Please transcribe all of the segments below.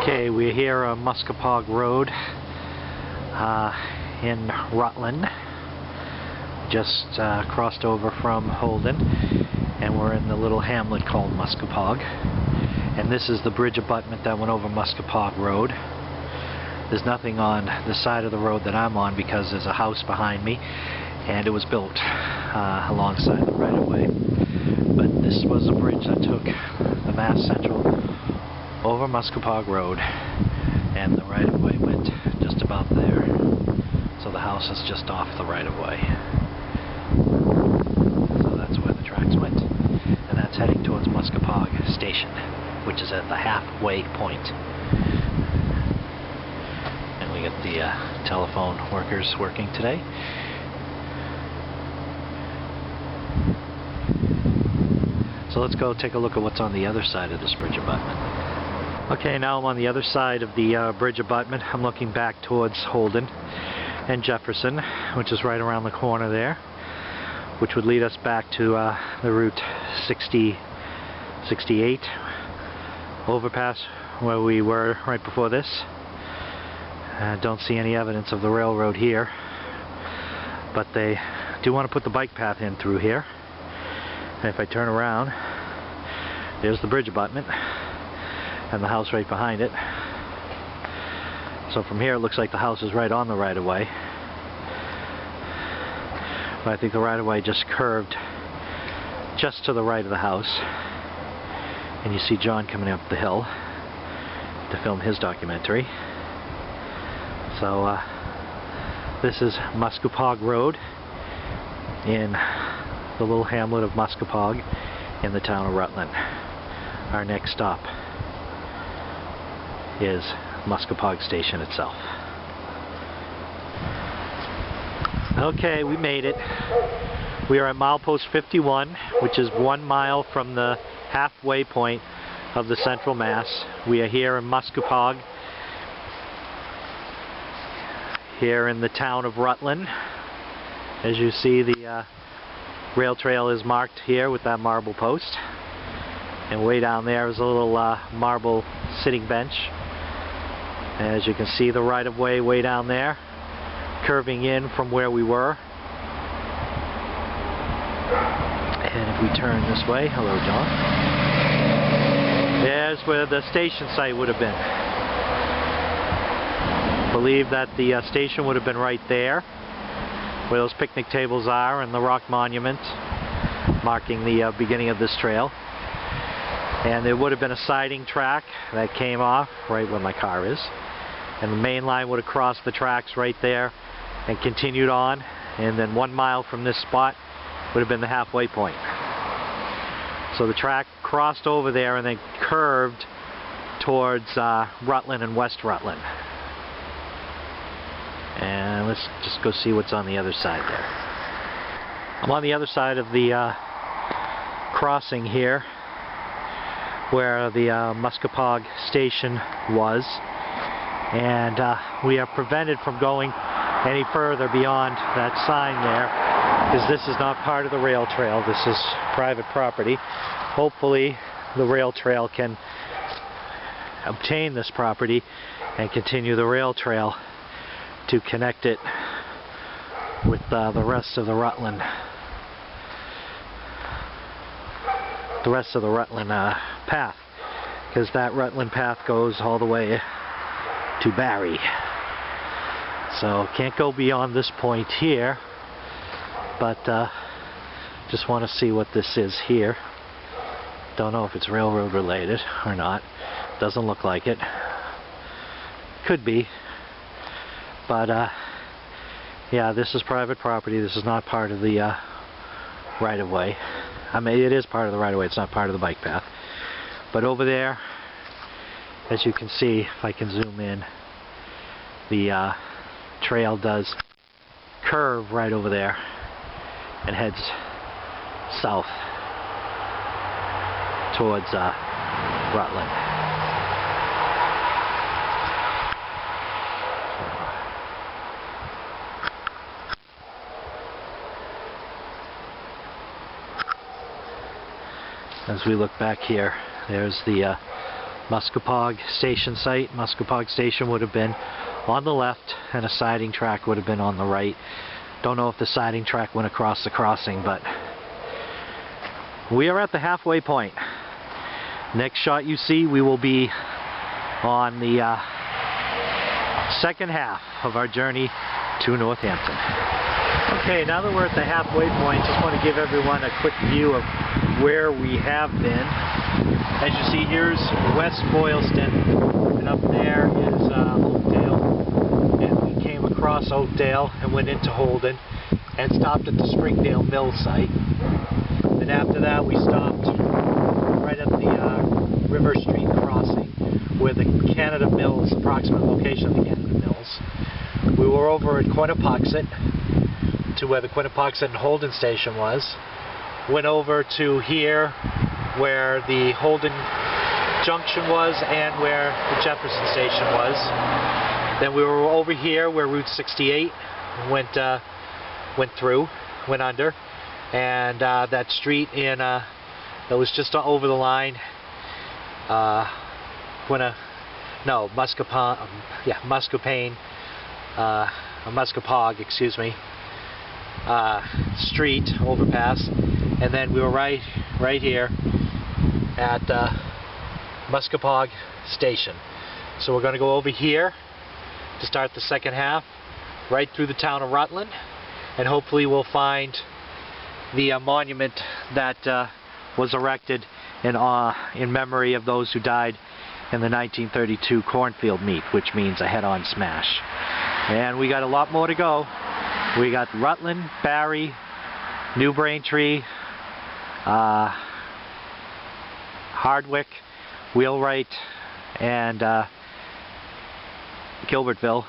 Okay, we're here on Muschopauge Road in Rutland. Just crossed over from Holden, and we're in the little hamlet called Muschopauge. And this is the bridge abutment that went over Muschopauge Road. There's nothing on the side of the road that I'm on because there's a house behind me, and it was built alongside the right-of-way. But this was a bridge that took the Mass Central over Muschopauge Road, and the right-of-way went just about there. So the house is just off the right-of-way. So that's where the tracks went, and that's heading towards Muschopauge Station, which is at the halfway point. And we got the telephone workers working today. So let's go take a look at what's on the other side of this bridge abutment. Okay, now I'm on the other side of the bridge abutment. I'm looking back towards Holden and Jefferson, which is right around the corner there, which would lead us back to the Route 68 overpass where we were right before this. Don't see any evidence of the railroad here, but they do want to put the bike path in through here. And if I turn around, there's the bridge abutment and the house right behind it. So from here it looks like the house is right on the right-of-way. But I think the right-of-way just curved just to the right of the house. And you see John coming up the hill to film his documentary. So this is Muschopauge Road in the little hamlet of Muschopauge in the town of Rutland. Our next stop is Muschopauge Station itself. Okay, we made it. We are at Milepost 51, which is 1 mile from the halfway point of the Central Mass. We are here in Muschopauge, here in the town of Rutland. As you see, the rail trail is marked here with that marble post, and way down there is a little marble sitting bench. As you can see, the right-of-way way down there, curving in from where we were. And if we turn this way, hello John, there's where the station site would have been. I believe that the station would have been right there, where those picnic tables are, and the rock monument marking the beginning of this trail. And there would have been a siding track that came off right where my car is, and the main line would have crossed the tracks right there and continued on, and then 1 mile from this spot would have been the halfway point. So the track crossed over there and then curved towards Rutland and West Rutland. And let's just go see what's on the other side there. I'm on the other side of the crossing here, where the Muschopauge Station was, and we are prevented from going any further beyond that sign there, because this is not part of the rail trail. This is private property. Hopefully the rail trail can obtain this property and continue the rail trail to connect it with the rest of the Rutland path, because that Rutland path goes all the way to Barry. So can't go beyond this point here, but just want to see what this is here. Don't know if it's railroad related or not. Doesn't look like it. Could be, but yeah, this is private property. This is not part of the right-of-way. I mean, it is part of the right-of-way, it's not part of the bike path. But over there, as you can see, if I can zoom in, the trail does curve right over there and heads south towards Rutland. As we look back here, there's the Muschopauge station site. Muschopauge station would have been on the left and a siding track would have been on the right. Don't know if the siding track went across the crossing, but we are at the halfway point. Next shot you see, we will be on the second half of our journey to Northampton. Okay, now that we're at the halfway point, just want to give everyone a quick view of where we have been. As you see, here's West Boylston, and up there is Oakdale. And we came across Oakdale and went into Holden and stopped at the Springdale Mill site. And after that, we stopped right at the River Street crossing, where the Canada Mills, approximate location of the Canada Mills. We were over at Quinnipoxet, to where the Quinnipoxet and Holden station was. Went over to here, where the Holden Junction was and where the Jefferson station was. Then we were over here where Route 68 went under, and that street in that was just over the line. Muschopauge, excuse me, street overpass, and then we were right here at Muschopauge station. So we're going to go over here to start the second half, right through the town of Rutland, and hopefully we'll find the monument that was erected in memory of those who died in the 1932 cornfield meet, which means a head-on smash. And we got a lot more to go. We got Rutland, Barry, New Braintree, Hardwick, Wheelwright, and Gilbertville,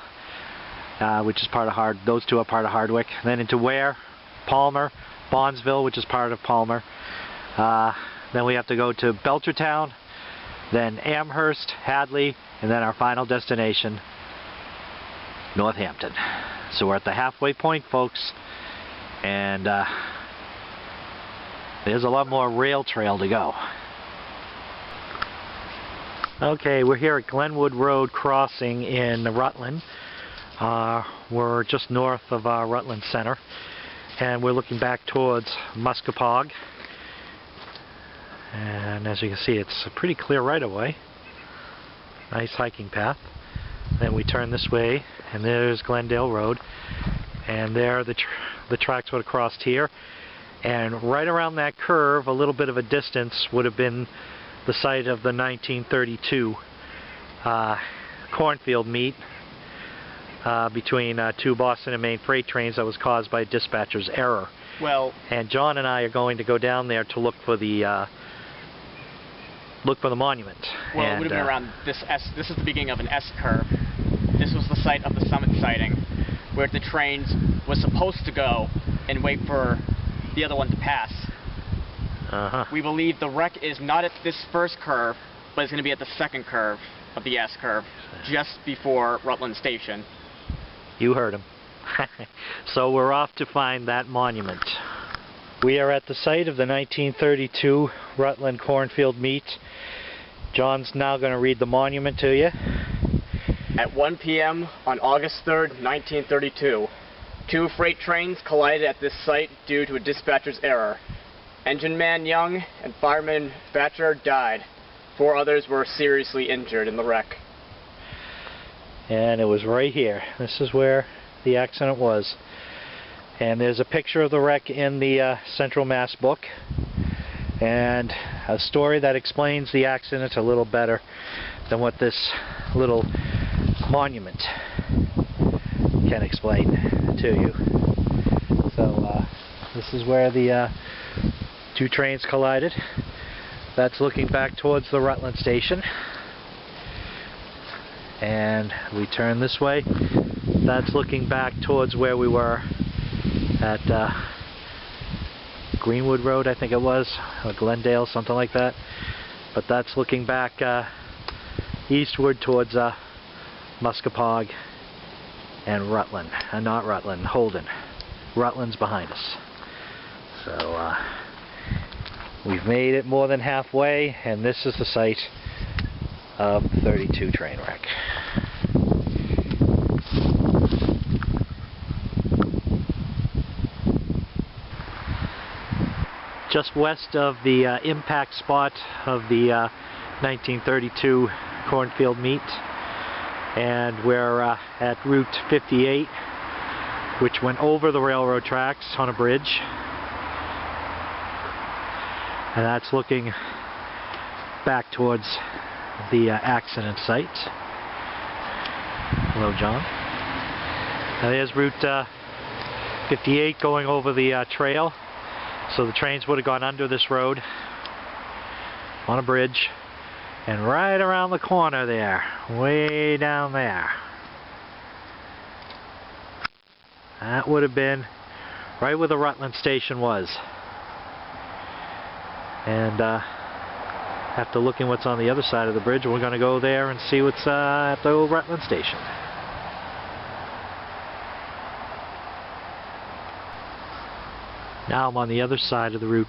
which is part of those two are part of Hardwick. And then into Ware, Palmer, Bondsville, which is part of Palmer. Then we have to go to Belchertown, then Amherst, Hadley, and then our final destination, Northampton. So we're at the halfway point, folks, and there's a lot more rail trail to go. Okay, we're here at Glenwood Road crossing in Rutland. We're just north of Rutland Center, and we're looking back towards Muschopauge. And as you can see, it's a pretty clear right-of-way. Nice hiking path. Then we turn this way, and there's Glendale Road, and there the tracks would have crossed here. And right around that curve, a little bit of a distance, would have been the site of the 1932 cornfield meet between two Boston and Maine freight trains that was caused by a dispatcher's error. Well, and John and I are going to go down there to look for the monument. Well, it would have been around this S. This is the beginning of an S curve. This was the site of the Summit sighting, where the trains was supposed to go and wait for the other one to pass. We believe the wreck is not at this first curve, but it's going to be at the second curve of the S curve, just before Rutland Station. You heard him. So we're off to find that monument. We are at the site of the 1932 Rutland cornfield meet. John's now going to read the monument to you. At 1 p.m. on August 3rd, 1932, two freight trains collided at this site due to a dispatcher's error. Engine man Young and fireman Thatcher died. 4 others were seriously injured in the wreck. And it was right here. This is where the accident was. And there's a picture of the wreck in the Central Mass book, and a story that explains the accident a little better than what this little monument can explain to you. So this is where the two trains collided. That's looking back towards the Rutland station, and we turn this way. That's looking back towards where we were at Greenwood Road, I think it was, or Glendale, something like that. But that's looking back eastward towards Muschopauge and Rutland. Not Rutland, Holden. Rutland's behind us. So we've made it more than halfway, and this is the site of the 32 train wreck. Just west of the impact spot of the 1932 cornfield meet, and we're at Route 58, which went over the railroad tracks on a bridge, and that's looking back towards the accident site. Hello, John. Now there's Route 58 going over the trail. So the trains would have gone under this road on a bridge, and right around the corner there, way down there, that would have been right where the Rutland station was. And after looking what's on the other side of the bridge, we're going to go there and see what's at the old Rutland station. Now I'm on the other side of the Route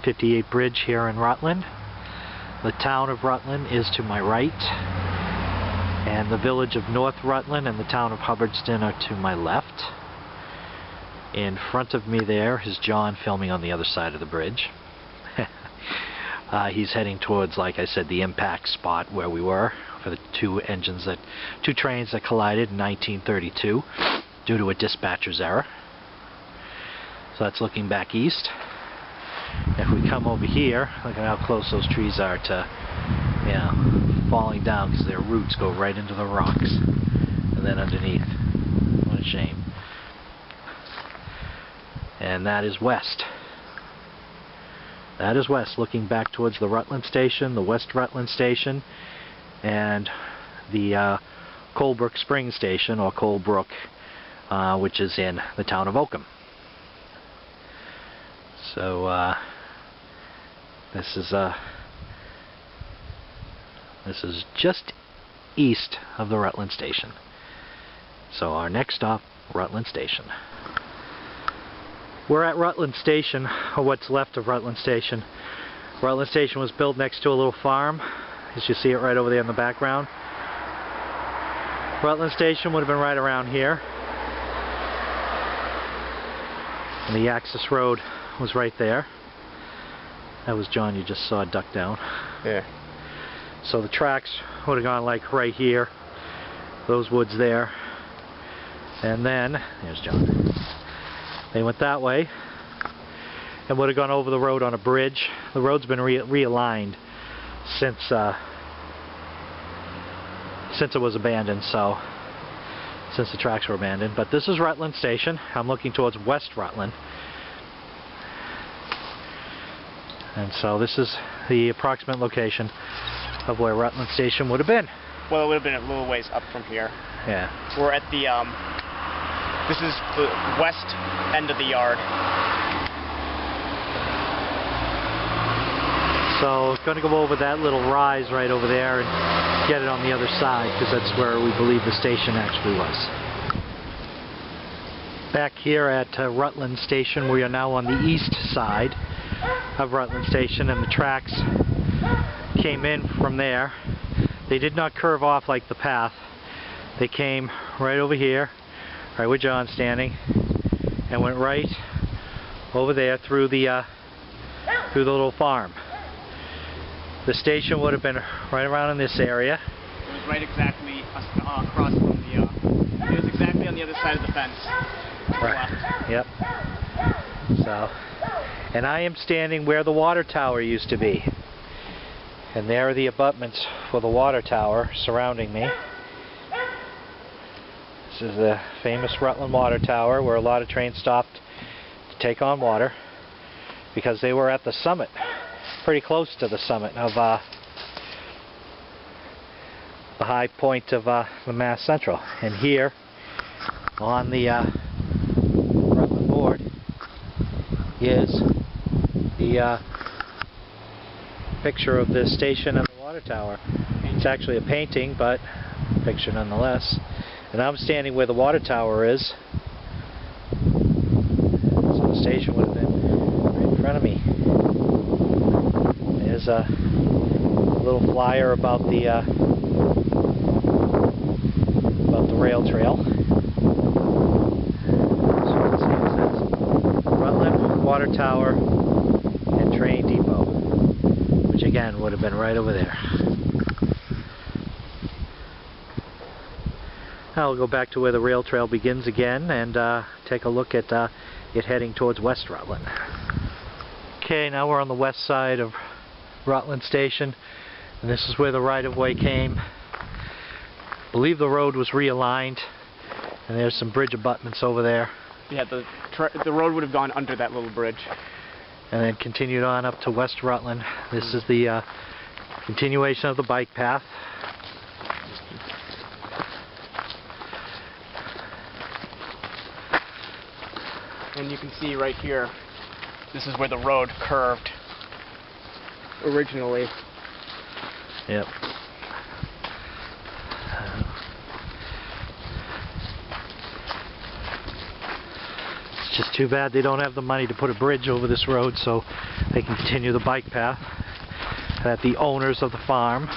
58 bridge here in Rutland. The town of Rutland is to my right, and the village of North Rutland and the town of Hubbardston are to my left. In front of me there is John filming on the other side of the bridge. He's heading towards, like I said, the impact spot where we were for the two trains that collided in 1932 due to a dispatcher's error. So that's looking back east. If we come over here, look at how close those trees are to, you know, falling down, because their roots go right into the rocks and then underneath. What a shame. And that is west. That is west, looking back towards the Rutland station, the West Rutland station, and the Colebrook Spring station, or Colebrook, which is in the town of Oakham. So this is just east of the Rutland station. So our next stop, Rutland station. We're at Rutland station, or what's left of Rutland station. Rutland station was built next to a little farm, as you see it right over there in the background. Rutland station would have been right around here, and the access road was right there. That was John you just saw duck down. Yeah. So the tracks would have gone like right here, those woods there, and then, there's John. They went that way and would have gone over the road on a bridge. The road's been realigned since it was abandoned, so since the tracks were abandoned. But this is Rutland station. I'm looking towards West Rutland. And so this is the approximate location of where Rutland station would have been. Well, it would have been a little ways up from here. Yeah. We're at the, this is the west end of the yard. So going to go over that little rise right over there and get it on the other side, because that's where we believe the station actually was. Back here at Rutland station, we are now on the east side of Rutland station, and the tracks came in from there. They did not curve off like the path. They came right over here, right where John's standing, and went right over there through the little farm. The station would have been right around in this area. It was right exactly across from the, it was exactly on the other side of the fence. Right. Yep. So, and I am standing where the water tower used to be. And there are the abutments for the water tower surrounding me. This is the famous Rutland water tower, where a lot of trains stopped to take on water, because they were at the summit, pretty close to the summit of the high point of the Mass Central. And here on the Rutland board is the picture of the station and the water tower. It's actually a painting, but a picture nonetheless. And I'm standing where the water tower is. So the station would have been right in front of me. There's little flyer about the rail trail. So let's see, it says Rutland Water Tower and Train Depot, which again would have been right over there. Now we'll go back to where the rail trail begins again and take a look at it heading towards West Rutland. Okay, now we're on the west side of Rutland Station, and this is where the right-of-way came. I believe the road was realigned, and there's some bridge abutments over there. Yeah, the road would have gone under that little bridge. And then continued on up to West Rutland. This is the continuation of the bike path. And you can see right here, this is where the road curved originally. Yep. It's just too bad they don't have the money to put a bridge over this road so they can continue the bike path. That the owners of the farm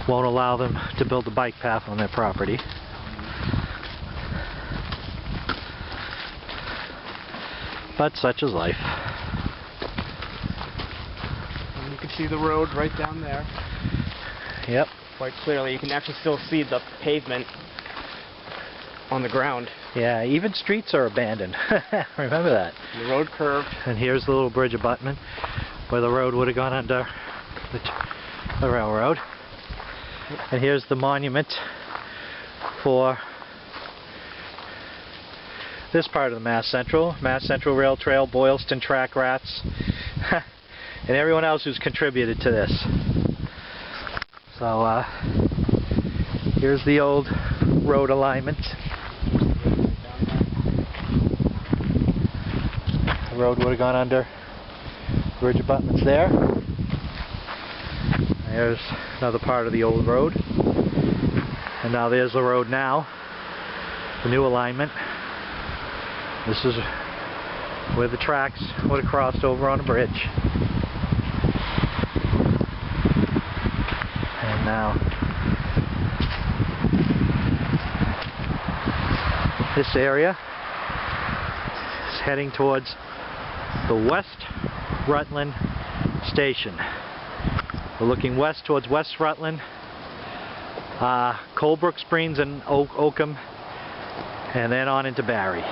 won't allow them to build the bike path on their property. But such is life. And you can see the road right down there. Yep. Quite clearly. You can actually still see the pavement on the ground. Yeah, even streets are abandoned. Remember that. The road curved. And here's the little bridge abutment where the road would have gone under the railroad. And here's the monument for this part of the Mass Central Rail Trail, Boylston Track Rats, and everyone else who's contributed to this. So here's the old road alignment. The road would have gone under bridge abutments there. There's another part of the old road. And now there's the road now, the new alignment. This is where the tracks would have crossed over on a bridge. And now this area is heading towards the West Rutland Station. We're looking west towards West Rutland, Colebrook Springs and Oakham, and then on into Barry.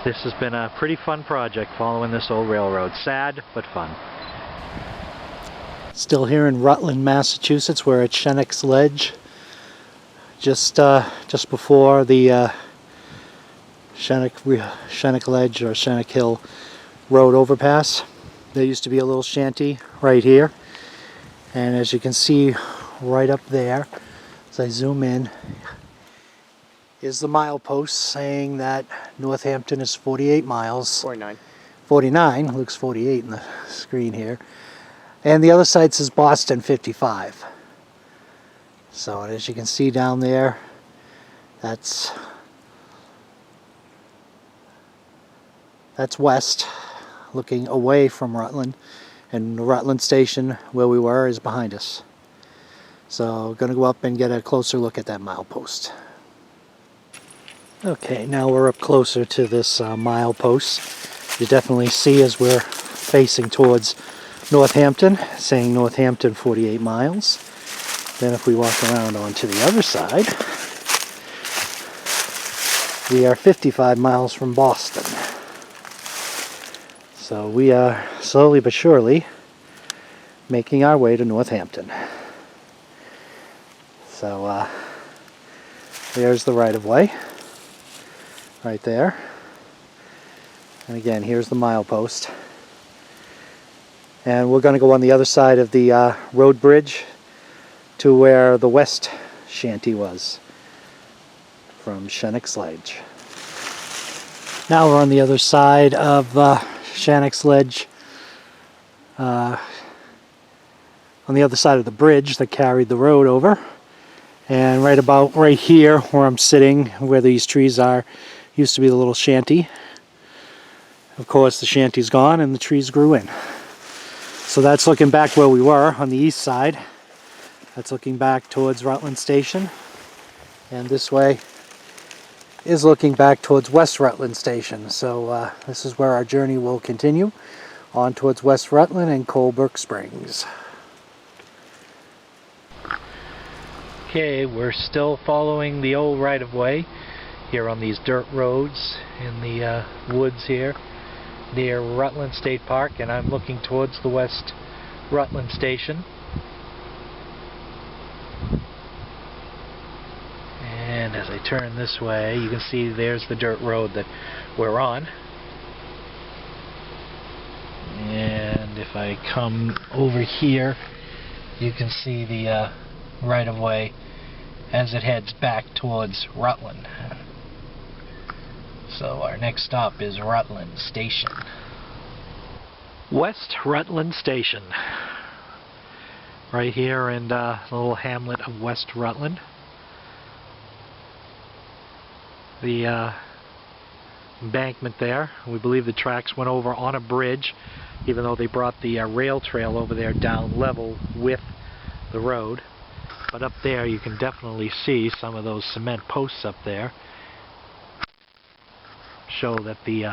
This has been a pretty fun project following this old railroad. Sad, but fun. Still here in Rutland, Massachusetts. We're at Shennick's Ledge. Just before the Shennick Ledge or Shennick Hill Road overpass. There used to be a little shanty right here. And as you can see right up there, as I zoom in, is the milepost saying that Northampton is 48 miles. 49. 49, looks 48 in the screen here. And the other side says Boston 55. So as you can see down there, that's west, looking away from Rutland. And the Rutland station where we were is behind us. So going to go up and get a closer look at that milepost. Okay, now we're up closer to this milepost. You definitely see as we're facing towards Northampton, saying Northampton 48 miles. Then if we walk around onto the other side, we are 55 miles from Boston. So we are slowly but surely making our way to Northampton. So there's the right-of-way. Right there. And again, here's the milepost. And we're going to go on the other side of the road bridge to where the west shanty was from Shennick's Ledge. Now we're on the other side of Shennick's Ledge, on the other side of the bridge that carried the road over. And right about right here where I'm sitting, where these trees are, used to be the little shanty. Of course, the shanty's gone and the trees grew in. So that's looking back where we were on the east side. That's looking back towards Rutland Station. And this way is looking back towards West Rutland Station. So this is where our journey will continue, on towards West Rutland and Colebrook Springs. Okay, we're still following the old right-of-way here on these dirt roads in the woods here near Rutland State Park, and I'm looking towards the West Rutland Station. And as I turn this way, you can see there's the dirt road that we're on. And if I come over here, you can see the right-of-way as it heads back towards Rutland. So our next stop is Rutland Station. West Rutland Station. Right here in the little hamlet of West Rutland. The embankment there, we believe the tracks went over on a bridge, even though they brought the rail trail over there down level with the road. But up there you can definitely see some of those cement posts up there show that the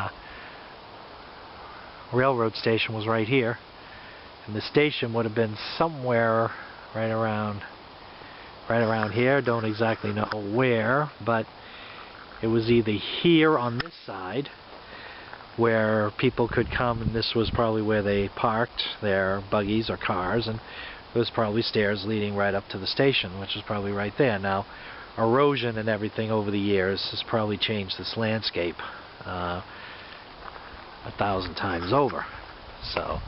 railroad station was right here, and the station would have been somewhere right around here. Don't exactly know where, but it was either here on this side where people could come, and this was probably where they parked their buggies or cars, and there was probably stairs leading right up to the station, which is probably right there. Now, erosion and everything over the years has probably changed this landscape 1,000 times over. So,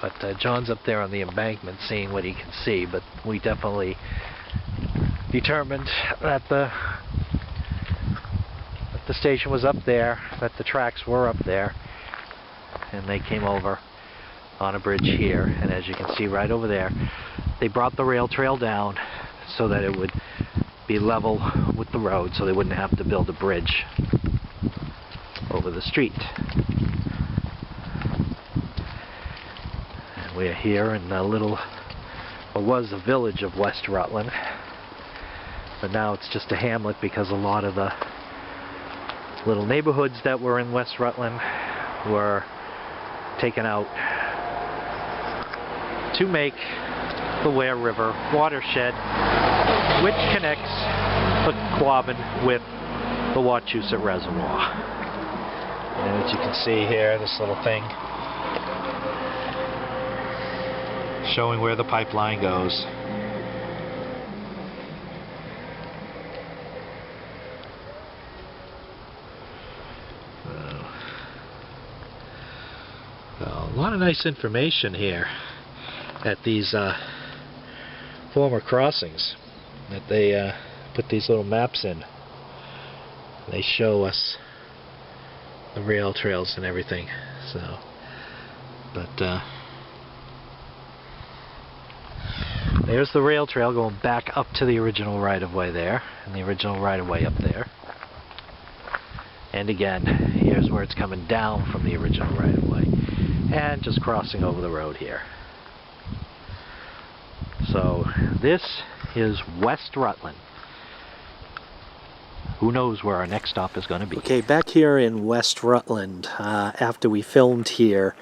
but John's up there on the embankment seeing what he can see, but we definitely determined that the station was up there, that the tracks were up there, and they came over on a bridge here. And as you can see right over there, they brought the rail trail down so that it would be level with the road, so they wouldn't have to build a bridge over the street. And we're here in the little, what was the village of West Rutland, but now it's just a hamlet because a lot of the little neighborhoods that were in West Rutland were taken out to make the Ware River watershed, which connects the Quabbin with the Wachusett Reservoir. And as you can see here, this little thing showing where the pipeline goes. A lot of nice information here at these former crossings that they put these little maps in. They show us the rail trails and everything. So, but there's the rail trail going back up to the original right-of-way there, and the original right-of-way up there. And again, here's where it's coming down from the original right-of-way, and just crossing over the road here. So this is West Rutland. Who knows where our next stop is going to be. Okay, back here in West Rutland, after we filmed here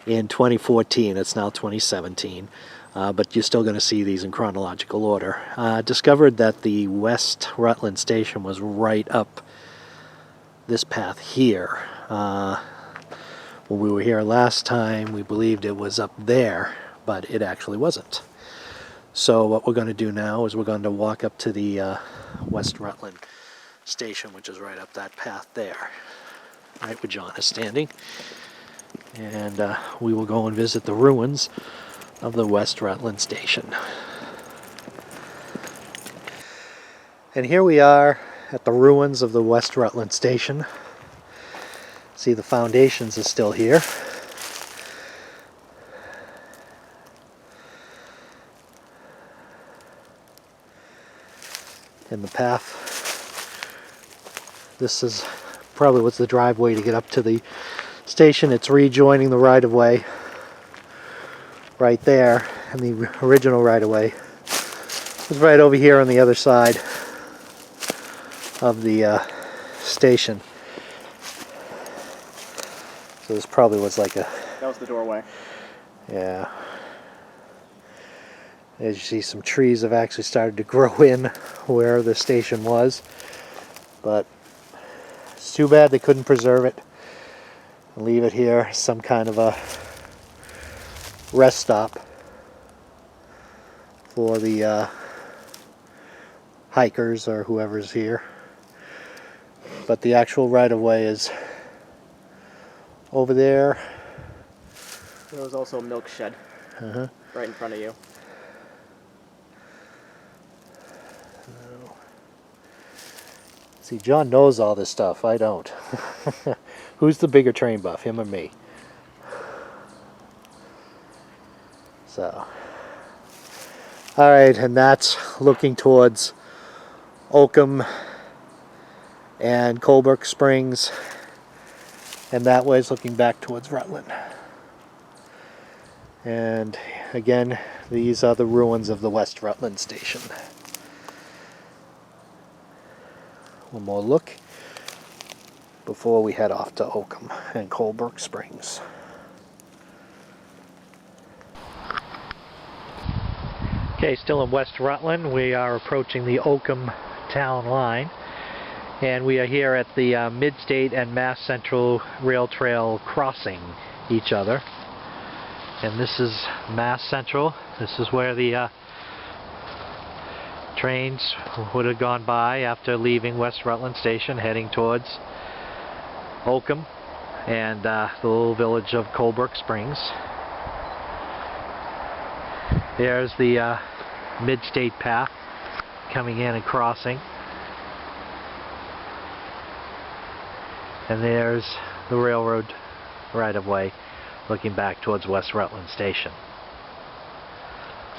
in 2014, it's now 2017, but you're still going to see these in chronological order. Discovered that the West Rutland station was right up this path here. When we were here last time, we believed it was up there, but it actually wasn't. So what we're going to do now is we're going to walk up to the West Rutland station, which is right up that path there, right where John is standing. And we will go and visit the ruins of the West Rutland station. And here we are at the ruins of the West Rutland station. See, the foundations are still here. And the path, this is probably what's the driveway to get up to the station. It's rejoining the right-of-way right there, and the original right-of-way was right over here on the other side of the station. So this probably was like a... That was the doorway. Yeah. As you see, some trees have actually started to grow in where the station was. But it's too bad they couldn't preserve it and leave it here, some kind of a rest stop for the hikers or whoever's here. But the actual right-of-way is over there. There was also a milk shed right in front of you. See, John knows all this stuff. I don't. Who's the bigger train buff, him or me? So, all right, and that's looking towards Oakham and Colebrook Springs, and that way is looking back towards Rutland. And again, these are the ruins of the West Rutland station. One more look before we head off to Oakham and Colebrook Springs. Okay, still in West Rutland. We are approaching the Oakham town line, and we are here at the Midstate and Mass Central Rail Trail crossing each other. And this is Mass Central. This is where the trains would have gone by after leaving West Rutland Station, heading towards Oakham and the little village of Colebrook Springs. There's the Midstate path coming in and crossing. And there's the railroad right-of-way looking back towards West Rutland Station.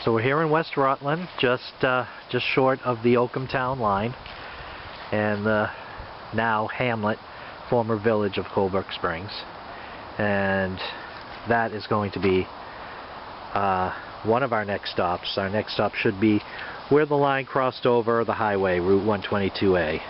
So we're here in West Rutland, just short of the Oakham town line and the now hamlet, former village of Colebrook Springs. And that is going to be one of our next stops. Our next stop should be where the line crossed over the highway, Route 122A.